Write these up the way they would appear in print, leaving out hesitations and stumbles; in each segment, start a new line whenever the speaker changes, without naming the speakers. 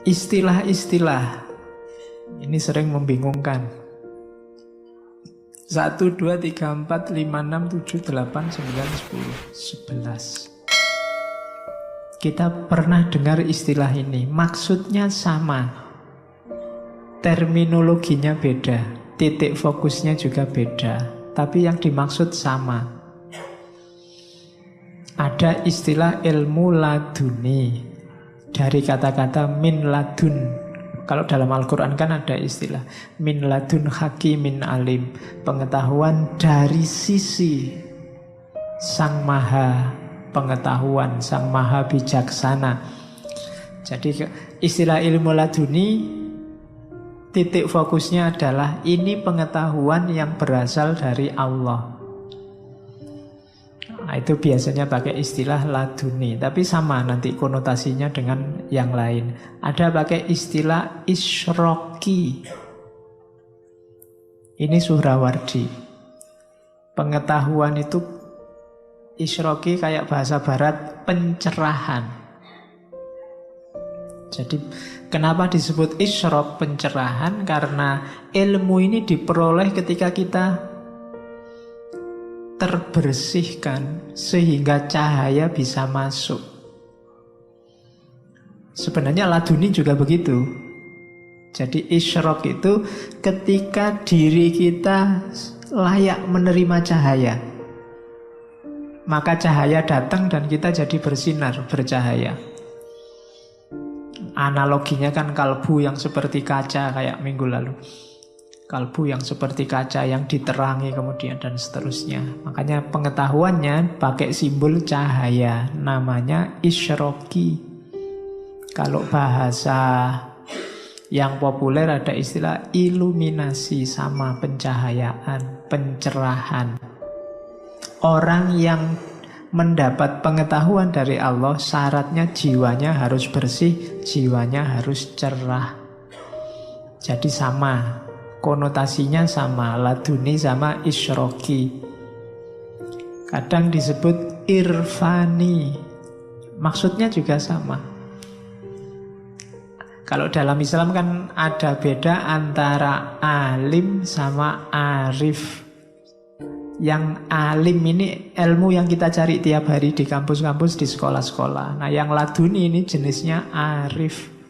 Istilah-istilah ini sering membingungkan. 1, 2, 3, 4, 5, 6, 7, 8, 9, 10, 11. Kita pernah dengar istilah ini. Maksudnya sama, terminologinya beda, titik fokusnya juga beda, tapi yang dimaksud sama. Ada istilah ilmu laduni, dari kata-kata min ladun. Kalau dalam Al-Quran kan ada istilah min ladun hakimin alim, pengetahuan dari sisi Sang Maha Pengetahuan, Sang Maha Bijaksana. Jadi istilah ilmu laduni, titik fokusnya adalah ini pengetahuan yang berasal dari Allah. Nah, itu biasanya pakai istilah laduni, tapi sama nanti konotasinya dengan yang lain. Ada pakai istilah isyroki. Ini Suhrawardi. Pengetahuan itu isyroki kayak bahasa barat pencerahan. Jadi kenapa disebut isyrok, pencerahan? Karena ilmu ini diperoleh ketika kita terbersihkan sehingga cahaya bisa masuk. Sebenarnya laduni juga begitu. Jadi isyrok itu ketika diri kita layak menerima cahaya, maka cahaya datang dan kita jadi bersinar, bercahaya. Analoginya kan kalbu yang seperti kaca kayak minggu lalu. Kalbu yang seperti kaca yang diterangi kemudian dan seterusnya. Makanya pengetahuannya pakai simbol cahaya, namanya isyroki. Kalau bahasa yang populer ada istilah iluminasi, sama pencahayaan, pencerahan. Orang yang mendapat pengetahuan dari Allah, syaratnya jiwanya harus bersih, jiwanya harus cerah. Jadi sama, konotasinya sama, laduni sama isyroki. Kadang disebut irfani, maksudnya juga sama. Kalau dalam Islam kan ada beda antara alim sama arif. Yang alim ini ilmu yang kita cari tiap hari di kampus-kampus, di sekolah-sekolah. Nah yang laduni ini jenisnya arif.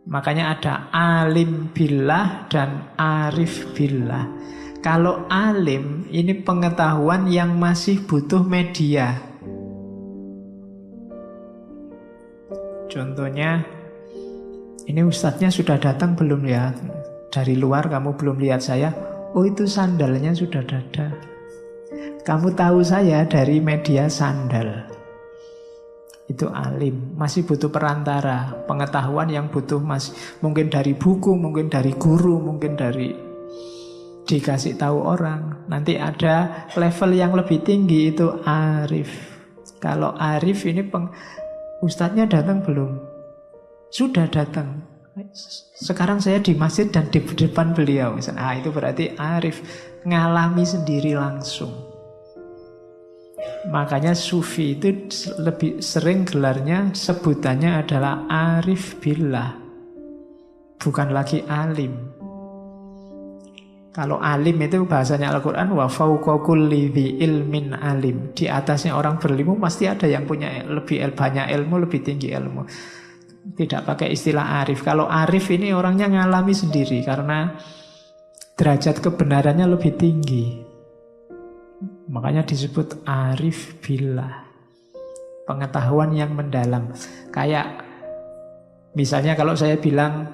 Makanya ada alim billah dan arif billah. Kalau alim ini pengetahuan yang masih butuh media. Contohnya, ini ustadznya sudah datang belum ya? Dari luar kamu belum lihat saya. Oh itu sandalnya sudah ada. Kamu tahu saya dari media sandal. Itu alim, masih butuh perantara, pengetahuan yang butuh mungkin dari buku, mungkin dari guru, mungkin dari dikasih tahu orang. Nanti ada level yang lebih tinggi, itu arif. Kalau arif ini ustadznya datang belum? Sudah datang. Sekarang saya di masjid dan di depan beliau. Misalnya, itu berarti arif, ngalami sendiri langsung. Makanya sufi itu lebih sering gelarnya, sebutannya adalah arif billah, bukan lagi alim. Kalau alim itu bahasanya Al-Quran, wa fawqa kulli dzi ilmin alim. Di atasnya orang berilmu pasti ada yang punya lebih banyak ilmu, lebih tinggi ilmu. Tidak pakai istilah arif. Kalau arif ini orangnya ngalami sendiri karena derajat kebenarannya lebih tinggi. Makanya disebut arif billah, pengetahuan yang mendalam. Kayak misalnya kalau saya bilang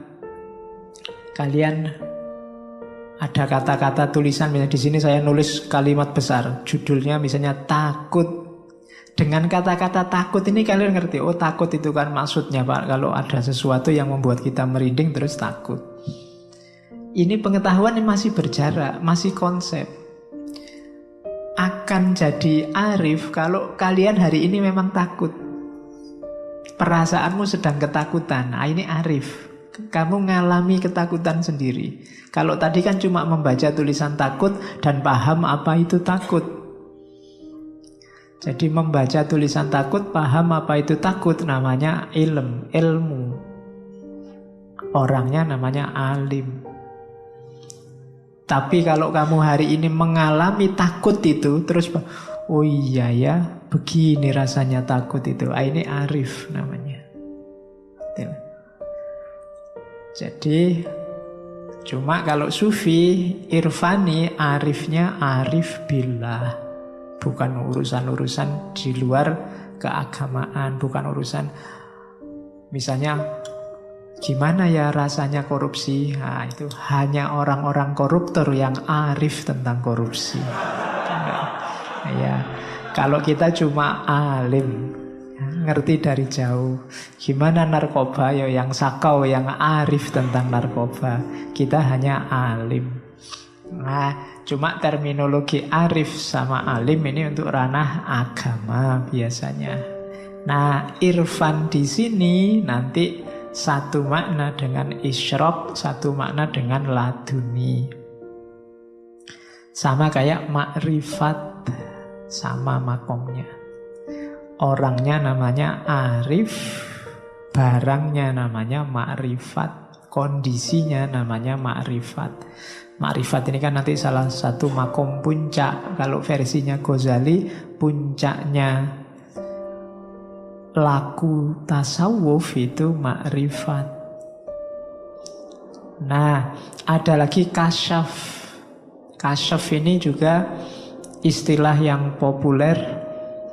kalian ada kata-kata tulisan, misalnya di sini saya nulis kalimat besar, judulnya misalnya takut. Dengan kata-kata takut ini kalian ngerti, oh takut itu kan maksudnya Pak, kalau ada sesuatu yang membuat kita merinding terus takut. Ini pengetahuan yang masih berjarak, masih konsep. Akan jadi arif kalau kalian hari ini memang takut. Perasaanmu sedang ketakutan, nah ini arif. Kamu ngalami ketakutan sendiri. Kalau tadi kan cuma membaca tulisan takut dan paham apa itu takut. Jadi membaca tulisan takut, paham apa itu takut, namanya ilmu. Orangnya namanya alim. Tapi kalau kamu hari ini mengalami takut itu, terus oh iya ya, begini rasanya takut itu. Ini arif namanya. Jadi cuma kalau sufi, irfani, arifnya arif billah. Bukan urusan-urusan di luar keagamaan, bukan urusan misalnya gimana ya rasanya korupsi. Nah, itu hanya orang-orang koruptor yang arif tentang korupsi. Ya, kalau kita cuma alim, ngerti dari jauh. Gimana narkoba, ya yang sakau, yang arif tentang narkoba. Kita hanya alim. Nah, cuma terminologi arif sama alim ini untuk ranah agama biasanya. Nah, irfan di sini nanti satu makna dengan isyraq, satu makna dengan laduni. Sama kayak makrifat, sama makomnya. Orangnya namanya arif, barangnya namanya makrifat, kondisinya namanya makrifat. Makrifat ini kan nanti salah satu makom puncak. Kalau versinya Ghazali, puncaknya laku tasawuf itu makrifat. Nah, ada lagi kasyaf. Kasyaf ini juga istilah yang populer,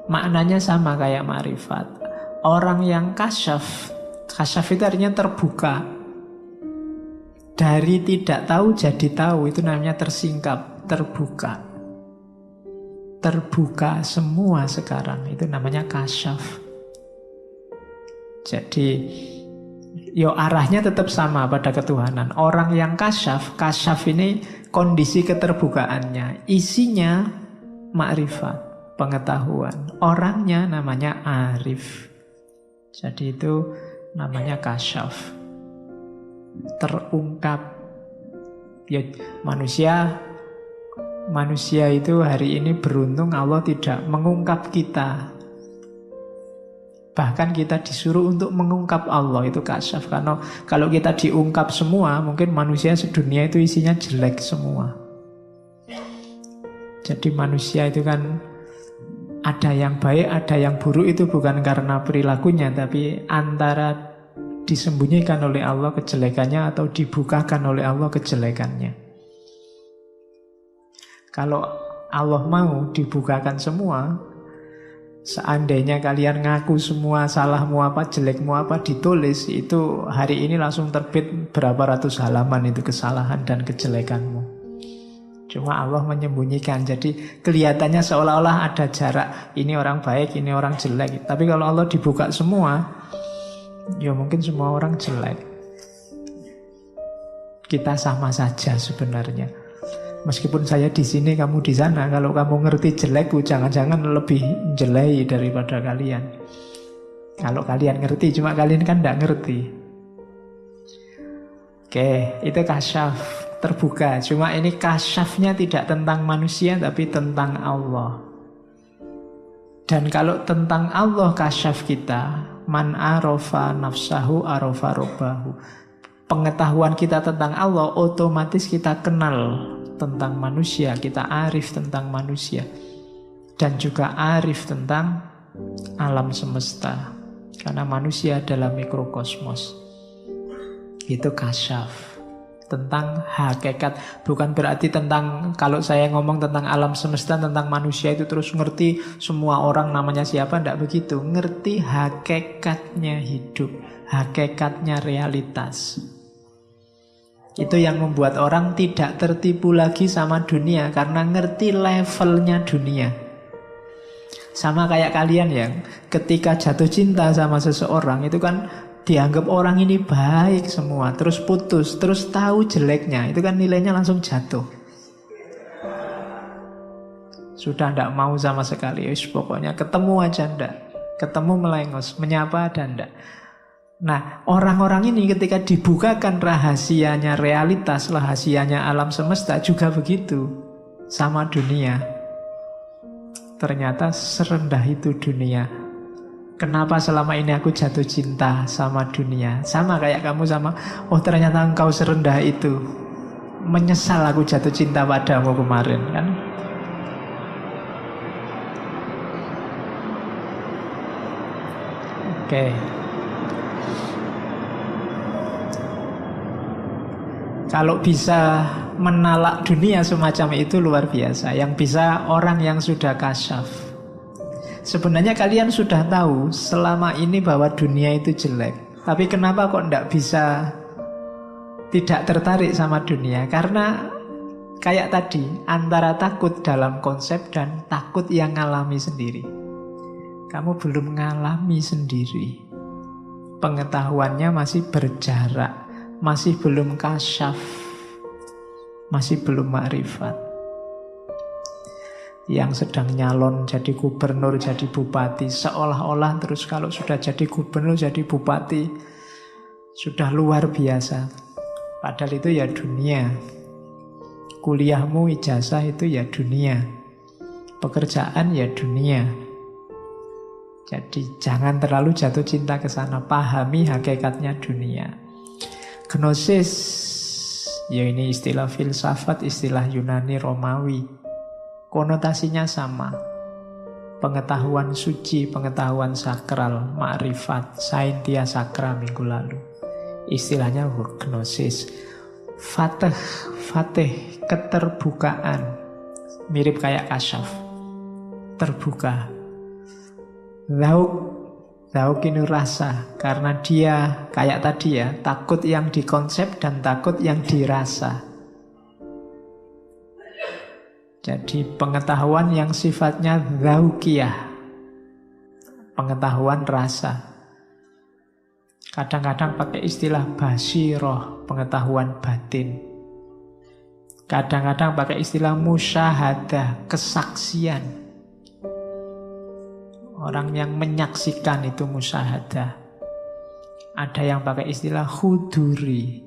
maknanya sama kayak makrifat. Orang yang kasyaf itu artinya terbuka. Dari tidak tahu jadi tahu, itu namanya tersingkap, terbuka. Terbuka semua sekarang, itu namanya kasyaf. Jadi, arahnya tetap sama pada ketuhanan. Orang yang kasyaf ini kondisi keterbukaannya. Isinya makrifat, pengetahuan. Orangnya namanya arif. Jadi itu namanya kasyaf. Terungkap. Ya, manusia itu hari ini beruntung Allah tidak mengungkap kita. Bahkan kita disuruh untuk mengungkap Allah, itu kasyaf. Karena kalau kita diungkap semua, mungkin manusia sedunia itu isinya jelek semua. Jadi manusia itu kan ada yang baik, ada yang buruk, itu bukan karena perilakunya, tapi antara disembunyikan oleh Allah kejelekannya atau dibukakan oleh Allah kejelekannya. Kalau Allah mau dibukakan semua, seandainya kalian ngaku semua salahmu apa, jelekmu apa ditulis, itu hari ini langsung terbit berapa ratus halaman itu kesalahan dan kejelekanmu. Cuma Allah menyembunyikan, jadi kelihatannya seolah-olah ada jarak. Ini orang baik, ini orang jelek. Tapi kalau Allah dibuka semua, ya mungkin semua orang jelek. Kita sama saja sebenarnya. Meskipun saya di sini, kamu di sana. Kalau kamu ngerti jelekku, jangan-jangan lebih jelek daripada kalian. Kalau kalian ngerti, cuma kalian kan tidak ngerti. Oke, itu kasyaf, terbuka. Cuma ini kasyafnya tidak tentang manusia, tapi tentang Allah. Dan kalau tentang Allah kasyaf kita, man arofa nafsahu arofa robbahu. Pengetahuan kita tentang Allah, otomatis kita kenal tentang manusia, kita arif tentang manusia, dan juga arif tentang alam semesta, karena manusia adalah mikrokosmos. Itu kasyaf, tentang hakikat. Bukan berarti tentang, kalau saya ngomong tentang alam semesta, tentang manusia itu terus ngerti semua orang namanya siapa, tidak begitu. Ngerti hakikatnya hidup, hakikatnya realitas. Itu yang membuat orang tidak tertipu lagi sama dunia, karena ngerti levelnya dunia. Sama kayak kalian yang ketika jatuh cinta sama seseorang, itu kan dianggap orang ini baik semua, terus putus, terus tahu jeleknya, itu kan nilainya langsung jatuh. Sudah tidak mau sama sekali, pokoknya ketemu aja ndak, ketemu melengos, menyapa ada ndak. Nah, orang-orang ini ketika dibukakan rahasianya realitas, rahasianya alam semesta, juga begitu sama dunia. Ternyata serendah itu dunia. Kenapa selama ini aku jatuh cinta sama dunia? Sama kayak kamu sama, oh ternyata engkau serendah itu. Menyesal aku jatuh cinta padamu kemarin, kan? Oke. Kalau bisa menalak dunia semacam itu luar biasa. Yang bisa orang yang sudah kasyaf. Sebenarnya kalian sudah tahu selama ini bahwa dunia itu jelek. Tapi kenapa kok tidak bisa tidak tertarik sama dunia? Karena kayak tadi, antara takut dalam konsep dan takut yang ngalami sendiri. Kamu belum ngalami sendiri. Pengetahuannya masih berjarak. Masih belum kasyaf, masih belum makrifat. Yang sedang nyalon jadi gubernur, jadi bupati, seolah-olah terus kalau sudah jadi gubernur, jadi bupati, sudah luar biasa. Padahal itu ya dunia. Kuliahmu, ijazah itu ya dunia. Pekerjaan ya dunia. Jadi jangan terlalu jatuh cinta ke sana. Pahami hakikatnya dunia. Gnosis, ya ini istilah filsafat, istilah Yunani Romawi. Konotasinya sama. Pengetahuan suci, pengetahuan sakral, makrifat, saintia sakra minggu lalu. Istilahnya gnosis. Fatih, keterbukaan. Mirip kayak kasyaf. Terbuka. Zauk ini rasa, karena dia kayak tadi ya, takut yang dikonsep dan takut yang dirasa. Jadi pengetahuan yang sifatnya zaukiyah, pengetahuan rasa. Kadang-kadang pakai istilah basiroh, pengetahuan batin. Kadang-kadang pakai istilah musyahadah, kesaksian. Orang yang menyaksikan itu musyahadah. Ada yang pakai istilah huduri,